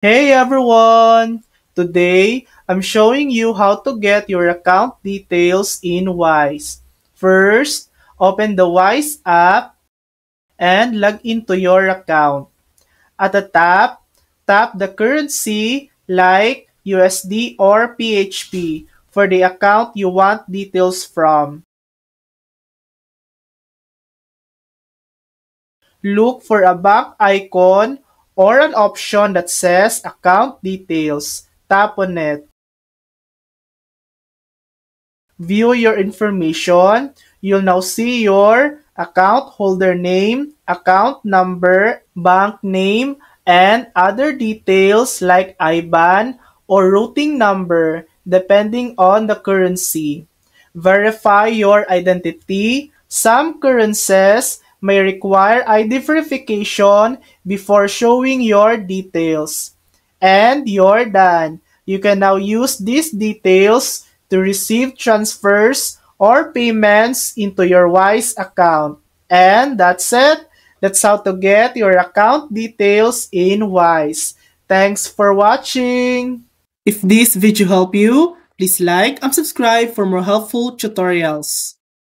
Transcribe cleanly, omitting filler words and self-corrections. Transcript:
Hey everyone! Today, I'm showing you how to get your account details in Wise. First, open the Wise app and log into your account. At the top, tap the currency like USD or PHP for the account you want details from. Look for a bank icon or an option that says Account Details. Tap on it. View your information. You'll now see your account holder name, account number, bank name, and other details like IBAN or routing number depending on the currency. Verify your identity. Some currencies may require ID verification before showing your details. And you're done. You can now use these details to receive transfers or payments into your Wise account. And that's it. That's how to get your account details in Wise. Thanks for watching. If this video helped you, please like and subscribe for more helpful tutorials.